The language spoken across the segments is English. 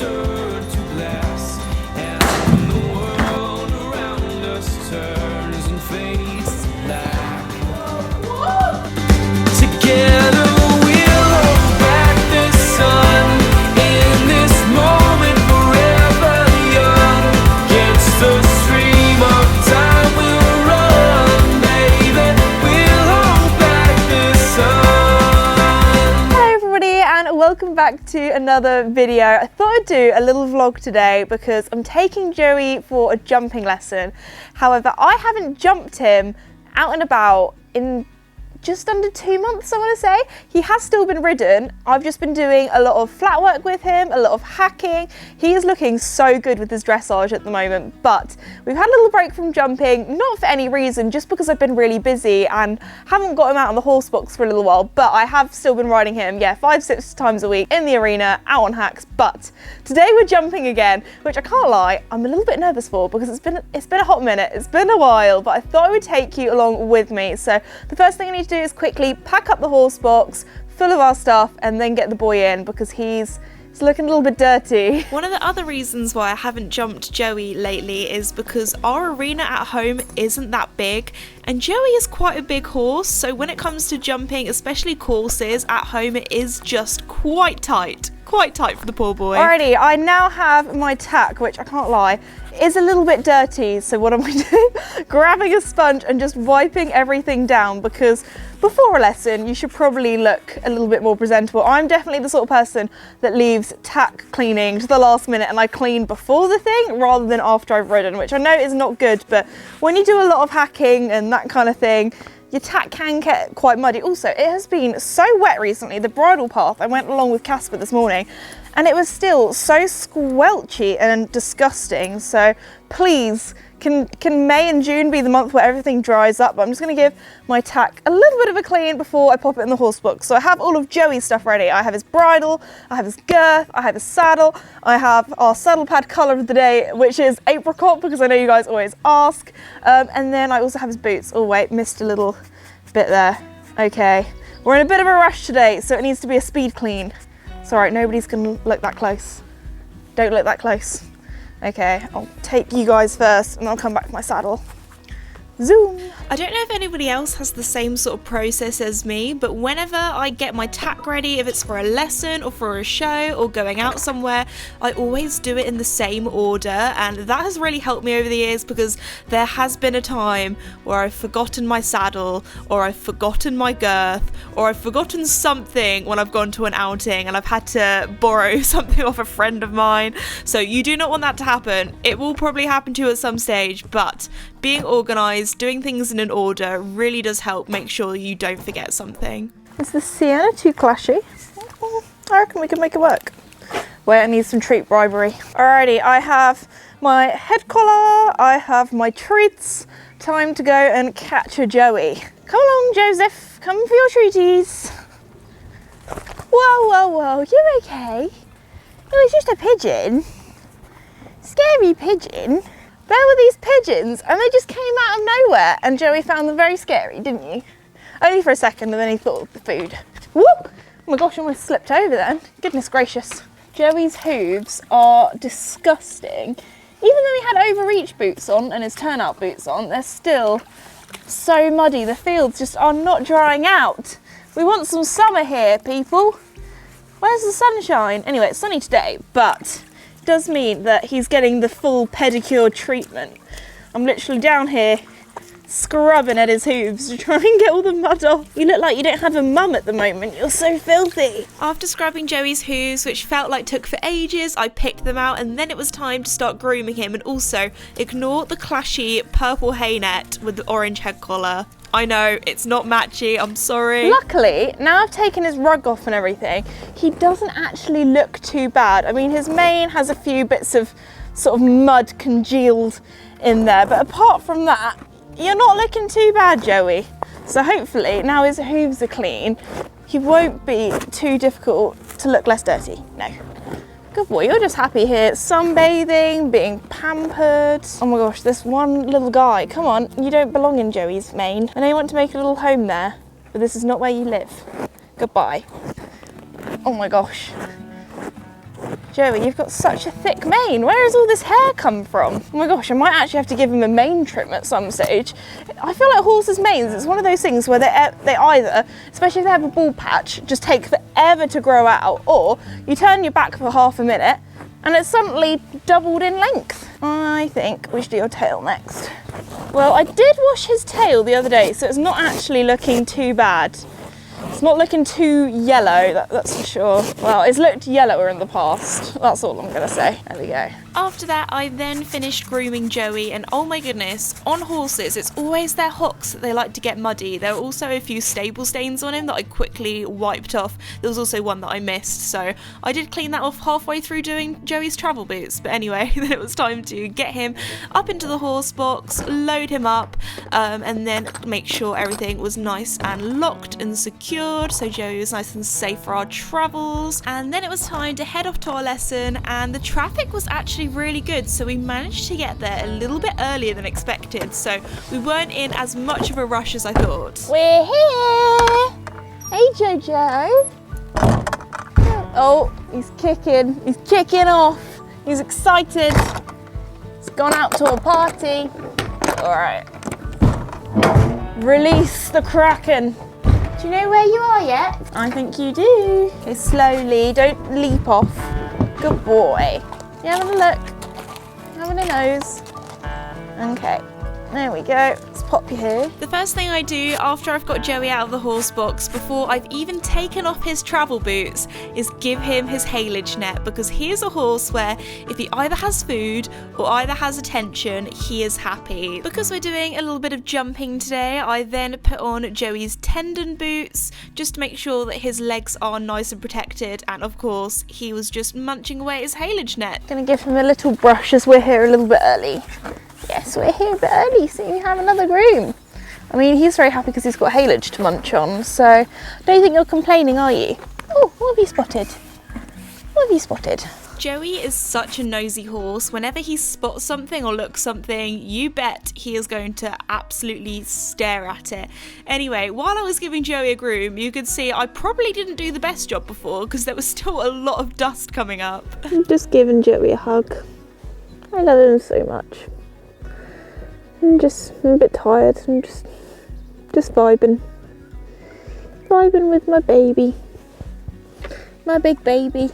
turn to glass, and when the world around us turns and fades to black, together we'll hold back the sun in this moment forever young. Against the stream of time we'll run, baby, we'll hold back the sun. Hi everybody, and welcome back to another video. I thought I'd do a little vlog today because I'm taking Joey for a jumping lesson. However, I haven't jumped him out and about in just under 2 months, I want to say. He has still been ridden. I've just been doing a lot of flat work with him, a lot of hacking. He is looking so good with his dressage at the moment, but we've had a little break from jumping, not for any reason, just because I've been really busy and haven't got him out on the horse box for a little while, but I have still been riding him, 5-6 times a week in the arena, out on hacks. But today we're jumping again, which I can't lie, I'm a little bit nervous for because it's been a hot minute, it's been a while, but I thought I would take you along with me. So the first thing I need to do is quickly pack up the horse box full of our stuff and then get the boy in because he's looking a little bit dirty. One of the other reasons why I haven't jumped Joey lately is because our arena at home isn't that big, and Joey is quite a big horse, so when it comes to jumping, especially courses, at home it is just quite tight for the poor boy. Alrighty, I now have my tack, which I can't lie, is a little bit dirty, so what am I doing? Grabbing a sponge and just wiping everything down, because before a lesson you should probably look a little bit more presentable. I'm definitely the sort of person that leaves tack cleaning to the last minute and I clean before the thing rather than after I've ridden, which I know is not good, but when you do a lot of hacking and that kind of thing, your tack can get quite muddy. Also, it has been so wet recently. The bridle path, I went along with Casper this morning and it was still so squelchy and disgusting. So please, can May and June be the month where everything dries up? But I'm just gonna give my tack a little bit of a clean before I pop it in the horse box. So I have all of Joey's stuff ready. I have his bridle, I have his girth, I have his saddle, I have our saddle pad colour of the day, which is apricot, because I know you guys always ask. And then I also have his boots. Oh wait, missed a little bit there. Okay, we're in a bit of a rush today, so it needs to be a speed clean. It's all right, nobody's gonna look that close. Don't look that close. Okay, I'll take you guys first and I'll come back to my saddle. Zoom. I don't know if anybody else has the same sort of process as me, but whenever I get my tack ready, if it's for a lesson or for a show or going out somewhere, I always do it in the same order, and that has really helped me over the years because there has been a time where I've forgotten my saddle or I've forgotten my girth or I've forgotten something when I've gone to an outing and I've had to borrow something off a friend of mine. So you do not want that to happen. It will probably happen to you at some stage, but being organised, doing things in an order really does help make sure you don't forget something. Is the Sienna too clashy? I reckon we can make it work. Wait, I need some treat bribery. Alrighty, I have my head collar, I have my treats. Time to go and catch a Joey. Come along, Joseph, come for your treaties. Whoa, you okay? It was just a pigeon. Scary pigeon. There were these pigeons and they just came out of nowhere and Joey found them very scary, didn't you? Only for a second and then he thought of the food. Whoop! Oh my gosh, I almost slipped over then. Goodness gracious. Joey's hooves are disgusting. Even though he had overreach boots on and his turnout boots on, they're still so muddy. The fields just are not drying out. We want some summer here, people. Where's the sunshine? Anyway, it's sunny today, but does mean that he's getting the full pedicure treatment. I'm literally down here scrubbing at his hooves to try and get all the mud off. You look like you don't have a mum at the moment, you're so filthy. After scrubbing Joey's hooves, which felt like took for ages, I picked them out and then it was time to start grooming him, and also ignore the clashy purple hay net with the orange head collar. I know, it's not matchy, I'm sorry. Luckily, now I've taken his rug off and everything, he doesn't actually look too bad. I mean, his mane has a few bits of sort of mud congealed in there, but apart from that, you're not looking too bad, Joey. So hopefully, now his hooves are clean, he won't be too difficult to look less dirty. No. Good boy, you're just happy here, sunbathing, being pampered. Oh my gosh, this one little guy, come on, you don't belong in Joey's mane. I know you want to make a little home there, but this is not where you live. Goodbye. Oh my gosh. Joey, you've got such a thick mane. Where has all this hair come from? Oh my gosh, I might actually have to give him a mane trim at some stage. I feel like horses' manes, it's one of those things where they either, especially if they have a bald patch, just take forever to grow out, or you turn your back for half a minute and it's suddenly doubled in length. I think we should do your tail next. Well, I did wash his tail the other day, so it's not actually looking too bad. It's not looking too yellow, that's for sure. Well, it's looked yellower in the past. That's all I'm gonna say. There we go. After that, I then finished grooming Joey, and oh my goodness, on horses, it's always their hocks that they like to get muddy. There were also a few stable stains on him that I quickly wiped off. There was also one that I missed, so I did clean that off halfway through doing Joey's travel boots. But anyway, then it was time to get him up into the horse box, load him up, and then make sure everything was nice and locked and secured, so Joey was nice and safe for our travels. And then it was time to head off to our lesson, and the traffic was actually really good, so we managed to get there a little bit earlier than expected, so we weren't in as much of a rush as I thought. We're here! Hey Jojo! Oh, he's kicking off. He's excited. He's gone out to a party. Alright. Release the Kraken. Do you know where you are yet? I think you do. Okay, slowly, don't leap off. Good boy. You having a look? Having a nose? Okay, there we go. Let's pop you here. The first thing I do after I've got Joey out of the horse box, before I've even taken off his travel boots, is give him his haylage net, because he is a horse where if he either has food or either has attention, he is happy. Because we're doing a little bit of jumping today, I then put on Joey's tendon boots just to make sure that his legs are nice and protected, and of course he was just munching away at his haylage net. Gonna give him a little brush as we're here a little bit early. Yes, we're here a bit early, so you have another groom. I mean, he's very happy because he's got haylage to munch on, so I don't think you're complaining, are you? Oh, what have you spotted? What have you spotted? Joey is such a nosy horse. Whenever he spots something or looks something, you bet he is going to absolutely stare at it. Anyway, while I was giving Joey a groom, you could see I probably didn't do the best job before because there was still a lot of dust coming up. I'm just giving Joey a hug. I love him so much. I'm a bit tired. I'm just vibing with my baby, my big baby.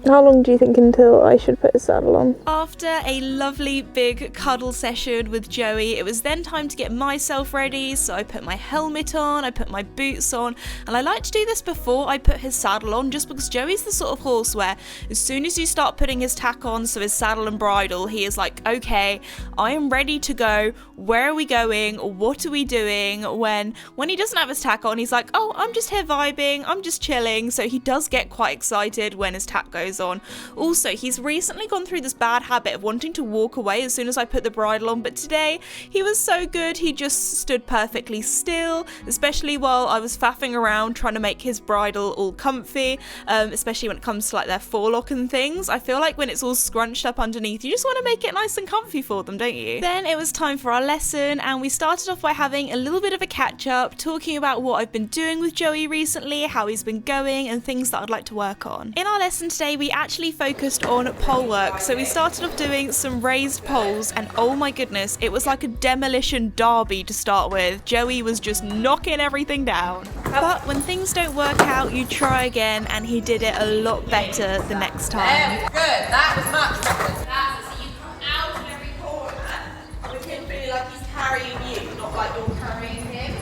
How long do you think until I should put a saddle on? After a lovely big cuddle session with Joey, it was then time to get myself ready, so I put my helmet on, I put my boots on, and I like to do this before I put his saddle on, just because Joey's the sort of horse where as soon as you start putting his tack on, so his saddle and bridle, he is like, okay, I am ready to go. Where are we going? What are we doing? When he doesn't have his tack on, he's like, oh, I'm just here vibing, I'm just chilling, so he does get quite excited when his tack goes on. Also, he's recently gone through this bad habit of wanting to walk away as soon as I put the bridle on, but today he was so good, he just stood perfectly still, especially while I was faffing around trying to make his bridle all comfy, especially when it comes to like their forelock and things. I feel like when it's all scrunched up underneath, you just want to make it nice and comfy for them, don't you? Then it was time for our lesson, and we started off by having a little bit of a catch up, talking about what I've been doing with Joey recently, how he's been going, and things that I'd like to work on. In our lesson today, we actually focused on pole work, so we started off doing some raised poles, and oh my goodness, it was like a demolition derby to start with. Joey was just knocking everything down. But when things don't work out, you try again, and he did it a lot better the next time. Good, that was much better. That's it, so you come out of every corner with him feeling like he's carrying you, not like you're carrying him.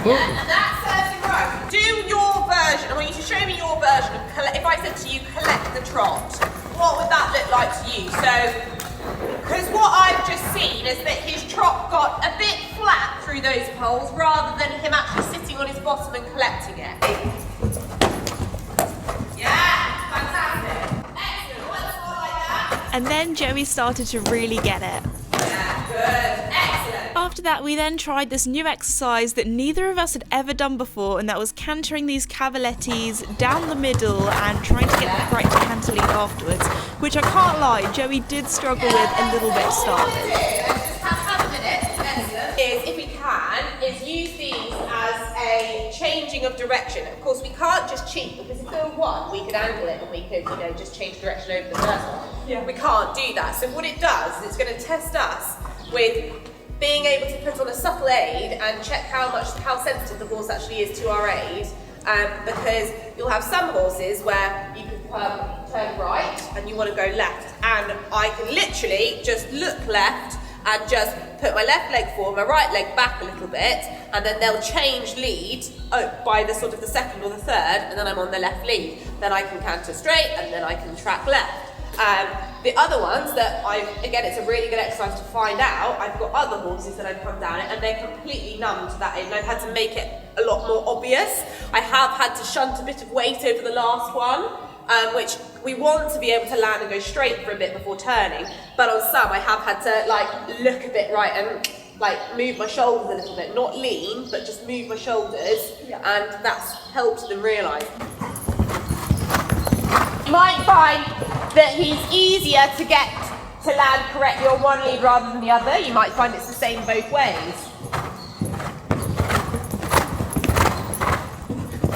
Yeah, and that serves him right. Do your version. I want you to show me your version of if I said to you, collect the trot, what would that look like to you? So, because what I've just seen is that his trot got a bit flat through those poles rather than him actually sitting on his bottom and collecting it. Yeah, fantastic. Excellent. Let's go like that. And then Joey started to really get it. Yeah, good. Excellent. After that, we then tried this new exercise that neither of us had ever done before, and that was cantering these cavalettes down the middle and trying to get the correct cantilever afterwards, which I can't lie, Joey did struggle with a little bit to start with. Just have a minute. Is, if we can, is use these as a changing of direction. Of course, we can't just cheat, because if film one, we could angle it and we could, you know, just change direction over the first one. Yeah. We can't do that. So what it does is it's going to test us with being able to put on a subtle aid and check how sensitive the horse actually is to our aid. Because you'll have some horses where you can turn right and you want to go left, and I can literally just look left and just put my left leg forward, my right leg back a little bit, and then they'll change lead by the sort of the second or the third, and then I'm on the left lead. Then I can canter straight and then I can track left. The other ones that again, it's a really good exercise to find out. I've got other horses that I've come down it and they're completely numb to that aid, and I've had to make it a lot more obvious. I have had to shunt a bit of weight over the last one, which we want to be able to land and go straight for a bit before turning, but on some I have had to like look a bit right and like move my shoulders a little bit, not lean, but just move my shoulders, and that's helped them realise. You might find that he's easier to get to land correctly on one lead rather than the other. You might find it's the same both ways.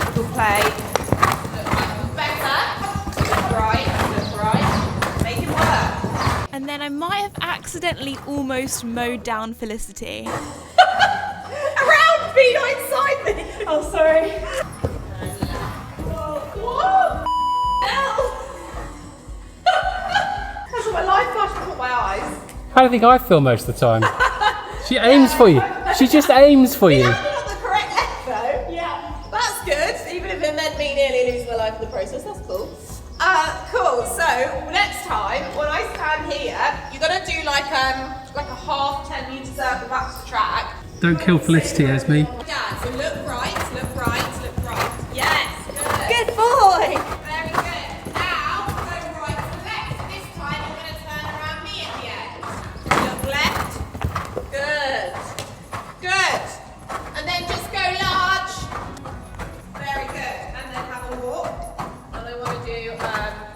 Little play. Look better. Look right. Make him work. And then I might have accidentally almost mowed down Felicity. Around me, not inside me. Oh, sorry. What? That's my life flashed before my eyes. How do you think I feel most of the time? She aims for you. She just aims for you. Got the correct echo. Yeah, that's good. Even if it meant me nearly losing my life in the process, that's cool. Cool. So next time when I stand here, you're gonna do like a half 10-meter circle back to the track. Don't kill Felicity, Esme. Yeah. So look right, look right, look right. Yes. Good. Good boy. Very good. Now go right to left. This time you're going to turn around me at the end. Look left. Good. Good. And then just go large. Very good. And then have a walk. And I want to do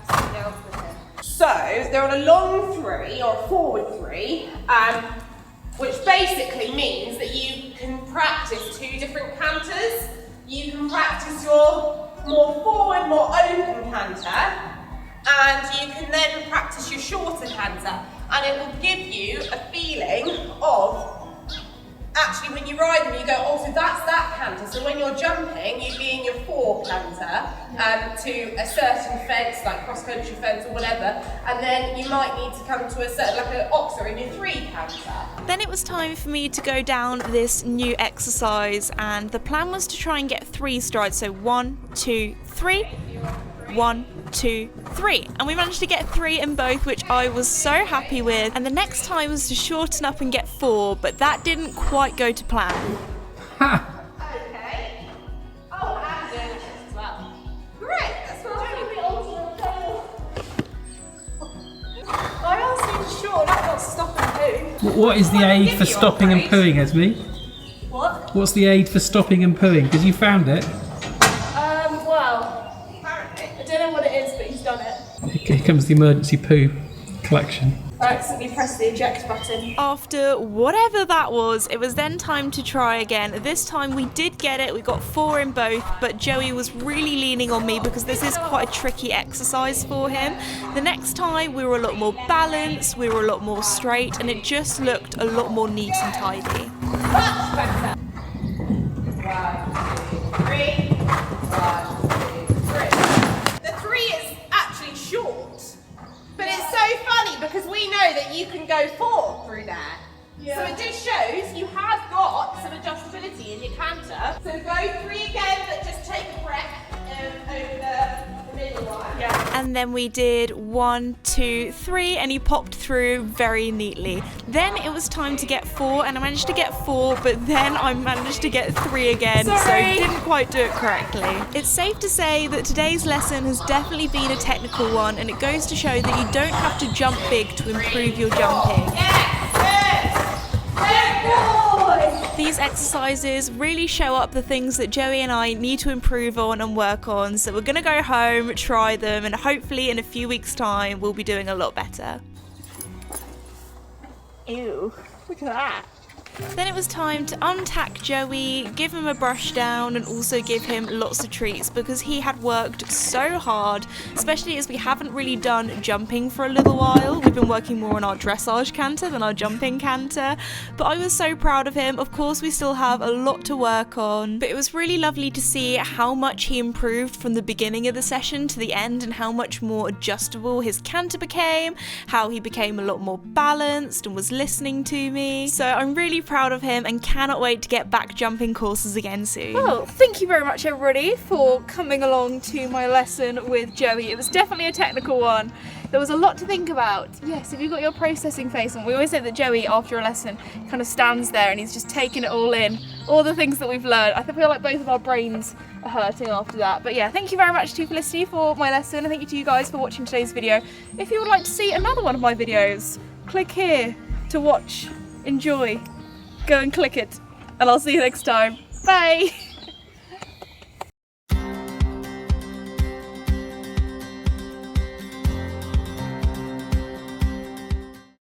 something else with him. So they're on a long three or a forward three, which basically means that you can practice two different canters. You can practice your more forward, more open canter, and you can then practice your shorter canter, and it will give you a feeling of, actually when you ride them you go, oh, so that's that canter, so when you're jumping you'd be in your 4 canter to a certain fence, like cross-country fence or whatever, and then you might need to come to a certain, like an oxer in your 3 canter. Then it was time for me to go down this new exercise, and the plan was to try and get 3 strides, so 1, 2, 3, 1, 2, 3, and we managed to get 3 in both, which I was so happy with. And the next time was to shorten up and get 4, but that didn't quite go to plan. Okay. Oh, and doing the chest as well. Great, that's what I'm doing. The ultimate fail. I asked you to shorten up, not stop and poo. What is the aid for stopping and pooing, Esme? What? What's the aid for stopping and pooing? Because you found it. Well, apparently. I don't know what it is, but he's done it. Here comes the emergency poo collection. I accidentally pressed the eject button. After whatever that was, it was then time to try again. This time we did get it, we got 4 in both, but Joey was really leaning on me because this is quite a tricky exercise for him. The next time we were a lot more balanced, we were a lot more straight, and it just looked a lot more neat and tidy. Much better. 1, 2, 3. 1, 2, 3. The 3 is actually short, but it's so funny because we know that you can go 4 through there. Yeah. So it just shows you have got some adjustability in your canter. So go 3 again, but just take a breath over the middle one. Yeah. And then we did 1, 2, 3, and he popped through very neatly. Then it was time to get 4, and I managed to get 4, but then I managed to get 3 again, so didn't quite do it correctly. It's safe to say that today's lesson has definitely been a technical one, and it goes to show that you don't have to jump big to improve your jumping. These exercises really show up the things that Joey and I need to improve on and work on, so we're going to go home, try them, and hopefully in a few weeks' time we'll be doing a lot better. Ew, look at that. Then it was time to untack Joey, give him a brush down, and also give him lots of treats because he had worked so hard, especially as we haven't really done jumping for a little while. We've been working more on our dressage canter than our jumping canter, but I was so proud of him. Of course, we still have a lot to work on, but it was really lovely to see how much he improved from the beginning of the session to the end and how much more adjustable his canter became, how he became a lot more balanced and was listening to me. So I'm really proud of him and cannot wait to get back jumping courses again soon. Well, thank you very much everybody for coming along to my lesson with Joey. It was definitely a technical one. There was a lot to think about. Yes, if you've got your processing face on, we always say that Joey after a lesson kind of stands there and he's just taking it all in, all the things that we've learned. I feel like both of our brains are hurting after that. But yeah, thank you very much to Felicity for my lesson, and thank you to you guys for watching today's video. If you would like to see another one of my videos, click here to watch, enjoy, go and click it, and I'll see you next time. Bye!